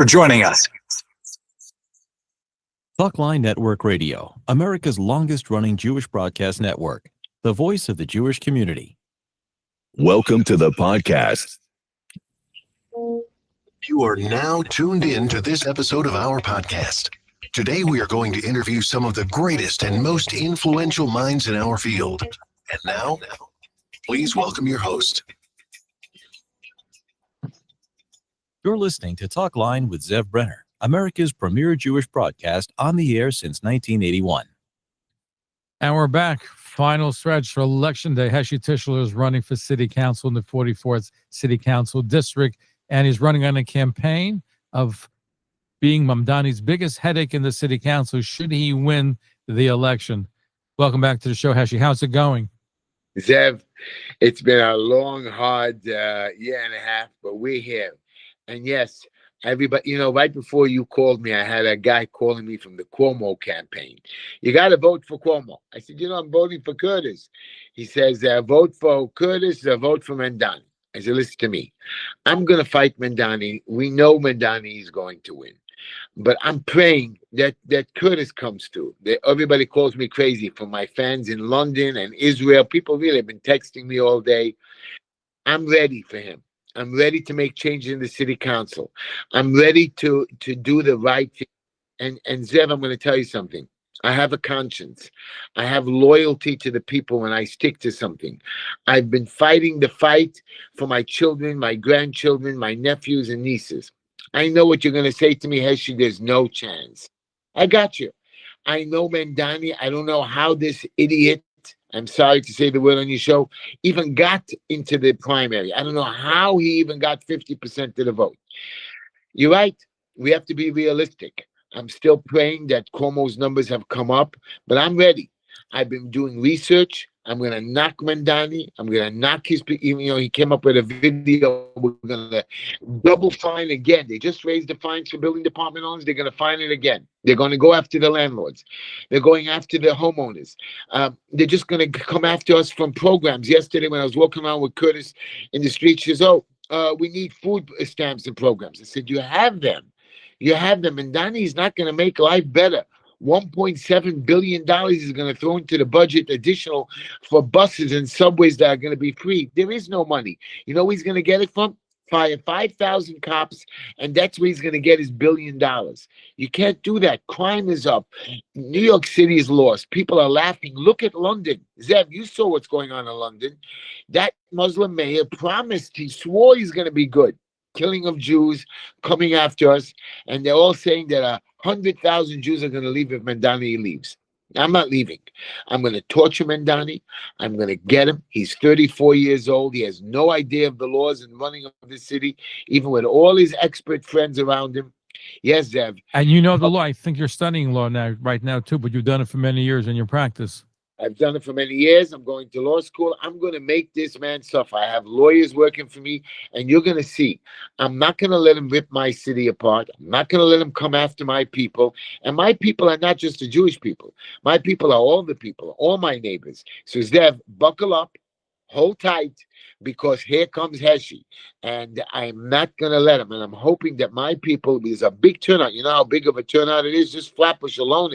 for joining us. Talkline Network Radio, America's longest-running Jewish broadcast network, the voice of the Jewish community. Welcome to the podcast. You are now tuned in to this episode of our podcast. Today we are going to interview some of the greatest and most influential minds in our field. And now, please welcome your host. You're listening to Talkline with Zev Brenner, America's premier Jewish broadcast on the air since 1981. And we're back. Final stretch for Election Day. Heshy Tischler is running for City Council in the 44th City Council District, and he's running on a campaign of being Mamdani's biggest headache in the City Council should he win the election. Welcome back to the show, Heshy. How's it going? Zev, it's been a long, hard year and a half, but we're here. And yes, everybody, right before you called me, I had a guy calling me from the Cuomo campaign. You got to vote for Cuomo. I said, I'm voting for Curtis. He says, vote for Curtis or vote for Mamdani. I said, listen to me. I'm going to fight Mamdani. We know Mamdani is going to win. But I'm praying that Curtis comes through. Everybody calls me crazy, from my fans in London and Israel. People really have been texting me all day. I'm ready for him. I'm ready to make changes in the city council. I'm ready to do the right thing. And Zev, I'm going to tell you something. I have a conscience. I have loyalty to the people when I stick to something. I've been fighting the fight for my children, my grandchildren, my nephews and nieces. I know what you're going to say to me, Heshy, there's no chance. I got you. I know Mamdani. I don't know how this idiot, I'm sorry to say the word on your show, even got into the primary. I don't know how he even got 50% of the vote. You're right. We have to be realistic. I'm still praying that Cuomo's numbers have come up, but I'm ready. I've been doing research. I'm going to knock Mamdani. I'm going to knock his, he came up with a video. We're going to double fine again. They just raised the fines for building department owners. They're going to fine it again. They're going to go after the landlords. They're going after the homeowners. They're just going to come after us from programs. Yesterday, when I was walking around with Curtis in the street, she says, we need food stamps and programs. I said, you have them. You have them. Mamdani is not going to make life better. $1.7 billion is going to throw into the budget additional for buses and subways that are going to be free. There is no money. You know where he's going to get it from? Fire 5,000 cops, and that's where he's going to get his $1 billion. You can't do that. Crime is up. New York City is lost. People are laughing. Look at London. Zev, you saw what's going on in London. That Muslim mayor promised, he swore he's going to be good. Killing of Jews, coming after us, and they're all saying that 100,000 Jews are going to leave if Mamdani leaves. I'm not leaving. I'm going to torture Mamdani. I'm going to get him. He's 34 years old. He has no idea of the laws and running of the city, even with all his expert friends around him. Yes, Zev. And you know the law. I think you're studying law right now too, but you've done it for many years in your practice. I've done it for many years. I'm going to law school. I'm going to make this man suffer. I have lawyers working for me, and you're going to see. I'm not going to let him rip my city apart. I'm not going to let him come after my people. And my people are not just the Jewish people. My people are all the people, all my neighbors. So, Zev, buckle up, hold tight, because here comes Heshy. And I'm not going to let him. And I'm hoping that my people, there's a big turnout. You know how big of a turnout it is? Just Flatbush alone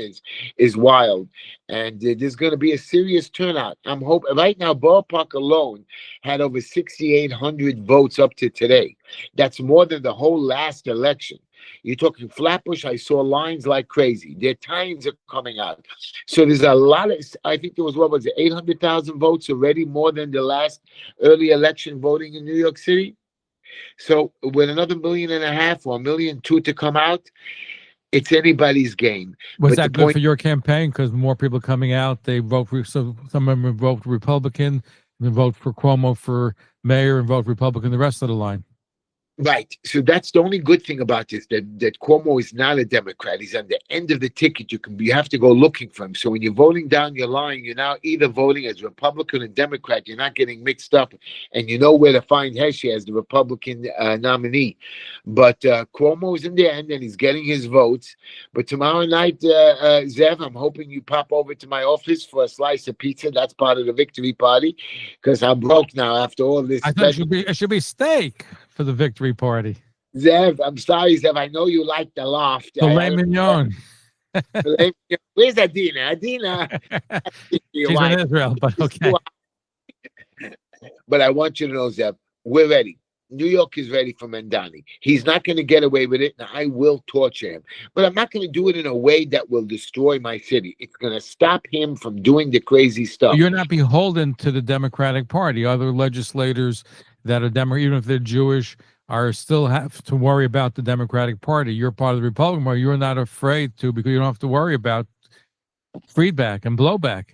is wild. And there's going to be a serious turnout. I'm hoping. Right now, Borough Park alone had over 6,800 votes up to today. That's more than the whole last election. You're talking Flatbush, I saw lines like crazy. Their times are coming out. So there's a lot of, I think there was, 800,000 votes already, more than the last early election voting in New York City. So with another 1.5 million or 1.2 million to come out, it's anybody's game. Was that good for your campaign? Because more people coming out, they vote for, so some of them vote Republican, and vote for Cuomo for mayor, and vote Republican the rest of the line. Right. So that's the only good thing about this, that Cuomo is not a Democrat. He's on the end of the ticket. You have to go looking for him. So when you're voting down your line, you're now either voting as Republican or Democrat. You're not getting mixed up, and you know where to find Heshy as the Republican nominee. But Cuomo is in the end, and he's getting his votes. But tomorrow night, Zev, I'm hoping you pop over to my office for a slice of pizza. That's part of the victory party, because I'm broke now after all this. I thought it should be steak for the victory party. Zev, I'm sorry, Zev. I know you like the loft. Filet mignon. Where's Adina? Adina. She's in Israel, but okay. But I want you to know, Zev, we're ready. New York is ready for Mamdani. He's not going to get away with it, and I will torture him. But I'm not going to do it in a way that will destroy my city. It's going to stop him from doing the crazy stuff. You're not beholden to the Democratic Party. Other legislators that are even if they're Jewish, are still have to worry about the Democratic Party. You're part of the Republican Party. You're not afraid to, because you don't have to worry about feedback and blowback.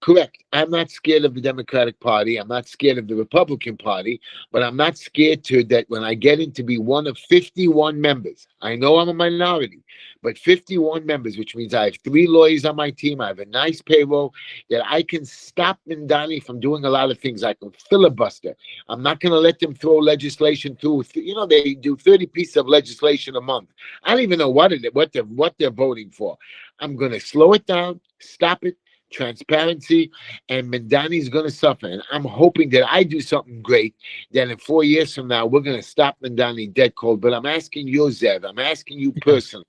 Correct. I'm not scared of the Democratic Party. I'm not scared of the Republican Party, but I'm not scared to that when I get in to be one of 51 members. I know I'm a minority, but 51 members, which means I have 3 lawyers on my team. I have a nice payroll that I can stop Mamdani from doing a lot of things. I can filibuster. I'm not going to let them throw legislation through. You know, they do 30 pieces of legislation a month. I don't even know what they're voting for. I'm going to slow it down, stop it. Transparency, and Mamdani is going to suffer. And I'm hoping that I do something great. That in 4 years from now, we're going to stop Mamdani dead cold. But I'm asking you, Zev, I'm asking you personally,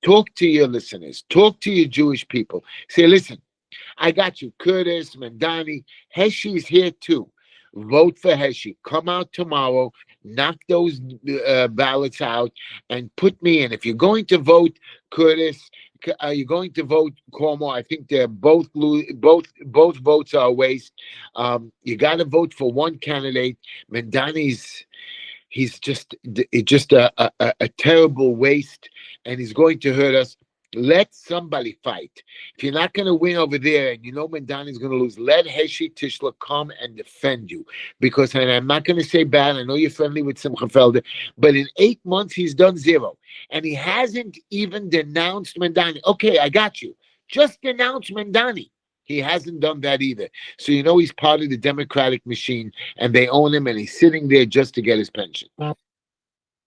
talk to your listeners, talk to your Jewish people. Say, listen, I got you, Curtis, Mamdani, Heshy is here too. Vote for Heshy. Come out tomorrow, knock those ballots out, and put me in. If you're going to vote, Curtis, you're going to vote Cuomo. I think they're both votes are a waste. You got to vote for one candidate. He's just a terrible waste, and he's going to hurt us. Let somebody fight. If you're not going to win over there, and you know Mamdani's going to lose, let Heshy Tischler come and defend you. Because, and I'm not going to say bad, I know you're friendly with Simcha Felder, but in 8 months, he's done 0. And he hasn't even denounced Mamdani. Okay, I got you. Just denounce Mamdani. He hasn't done that either. So you know he's part of the Democratic machine, and they own him, and he's sitting there just to get his pension.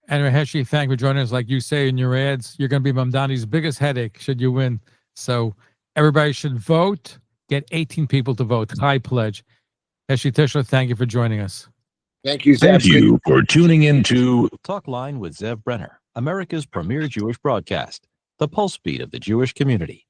Anyway, Heshy, thank you for joining us. Like you say in your ads, you're going to be Mamdani's biggest headache should you win. So everybody should vote. Get 18 people to vote. High pledge. Heshy Tischler, thank you for joining us. Thank you, Zev. Thank you for tuning in to Talkline with Zev Brenner, America's premier Jewish broadcast, the pulse beat of the Jewish community.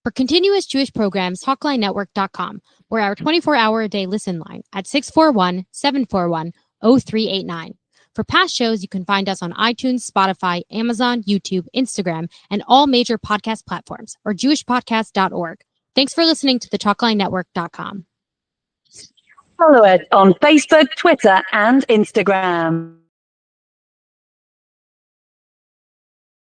For continuous Jewish programs, TalklineNetwork.com, or our 24-hour-a-day listen line at 641-741-0389. For past shows, you can find us on iTunes, Spotify, Amazon, YouTube, Instagram, and all major podcast platforms, or jewishpodcast.org. Thanks for listening to the TalklineNetwork.com. Follow us on Facebook, Twitter, and Instagram.